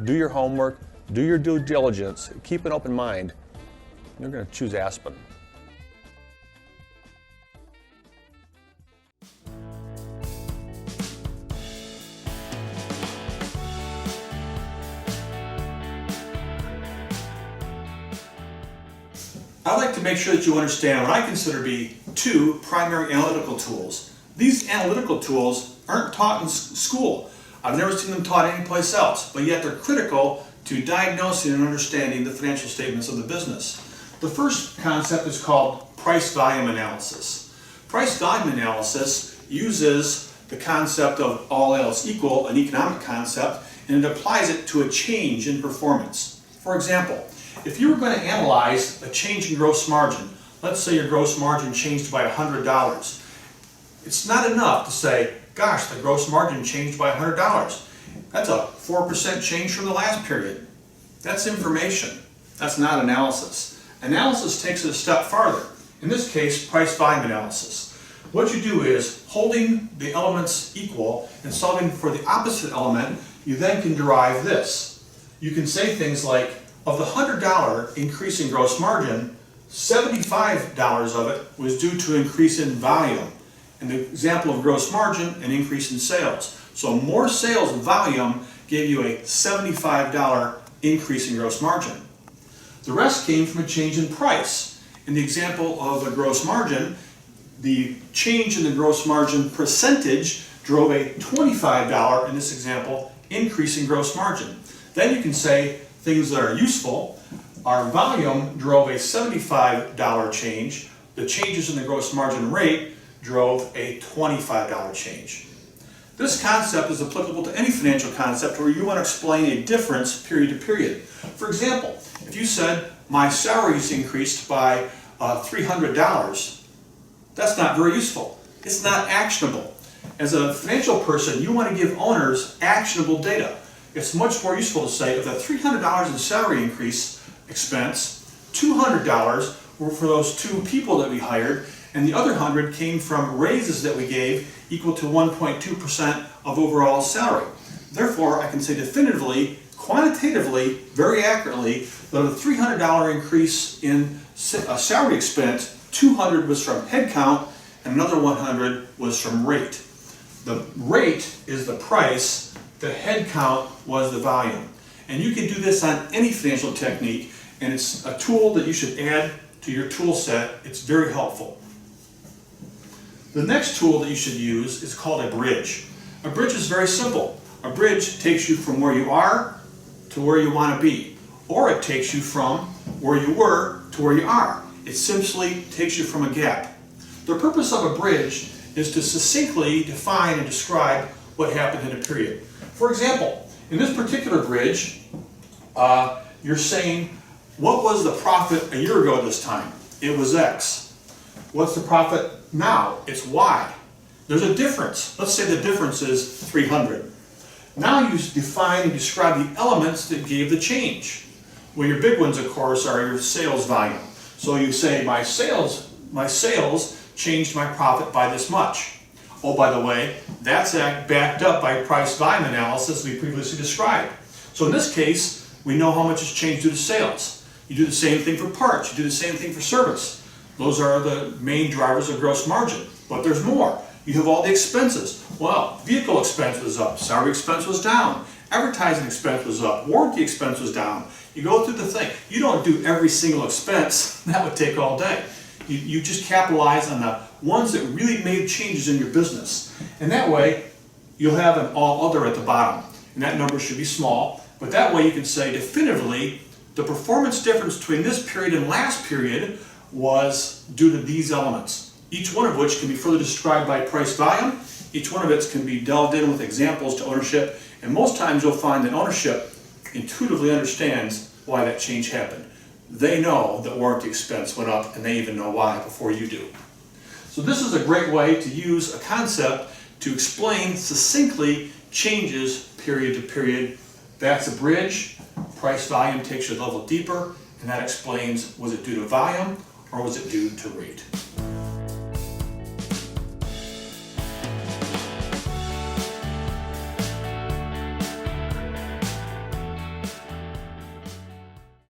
do your homework, do your due diligence, keep an open mind, you're going to choose Aspen. I'd like to make sure that you understand what I consider to be two primary analytical tools. These analytical tools aren't taught in school. I've never seen them taught anyplace else, but yet they're critical to diagnosing and understanding the financial statements of the business. The first concept is called price-volume analysis. Price-volume analysis uses the concept of all else equal, an economic concept, and it applies it to a change in performance. For example, if you were going to analyze a change in gross margin, let's say your gross margin changed by $100, it's not enough to say, gosh, the gross margin changed by $100. That's a 4% change from the last period. That's information. That's not analysis. Analysis takes it a step farther. In this case, price-volume analysis. What you do is, holding the elements equal and solving for the opposite element, you then can derive this. You can say things like, of the $100 increase in gross margin, $75 of it was due to increase in volume. In the example of gross margin, an increase in sales. So more sales volume gave you a $75 increase in gross margin. The rest came from a change in price. In the example of a gross margin, the change in the gross margin percentage drove a $25, in this example, increase in gross margin. Then you can say things that are useful. Our volume drove a $75 change. The changes in the gross margin rate drove a $25 change. This concept is applicable to any financial concept where you want to explain a difference period to period. For example, if you said, my salary's increased by $300, that's not very useful. It's not actionable. As a financial person, you want to give owners actionable data. It's much more useful to say, of the $300 in salary increase expense, $200 were for those two people that we hired, and the other 100 came from raises that we gave equal to 1.2% of overall salary. Therefore, I can say definitively, quantitatively, very accurately, that of the $300 increase in salary expense, 200 was from headcount and another 100 was from rate. The rate is the price, the headcount was the volume. And you can do this on any financial technique, and it's a tool that you should add to your tool set. It's very helpful. The next tool that you should use is called a bridge. A bridge is very simple. A bridge takes you from where you are to where you want to be, or it takes you from where you were to where you are. It simply takes you from a gap. The purpose of a bridge is to succinctly define and describe what happened in a period. For example, in this particular bridge, you're saying, what was the profit a year ago at this time? It was X. What's the profit now? It's Y. There's a difference. Let's say the difference is 300. Now you define and describe the elements that gave the change. Well, your big ones, of course, are your sales volume. So you say, my sales changed my profit by this much. Oh, by the way, that's backed up by price volume analysis we previously described. So in this case, we know how much has changed due to sales. You do the same thing for parts. You do the same thing for service. Those are the main drivers of gross margin. But there's more. You have all the expenses. Well, vehicle expense was up. Salary expense was down. Advertising expense was up. Warranty expense was down. You go through the thing. You don't do every single expense. That would take all day. You just capitalize on the ones that really made changes in your business. And that way, you'll have an all other at the bottom. And that number should be small. But that way you can say definitively, the performance difference between this period and last period was due to these elements, each one of which can be further described by price volume. Each one of it can be delved in with examples to ownership, and most times you'll find that ownership intuitively understands why that change happened. They know that warranty expense went up, and they even know why before you do. So this is a great way to use a concept to explain succinctly changes period to period. That's a bridge. Price volume takes you a level deeper, and that explains, was it due to volume or was it due to rate?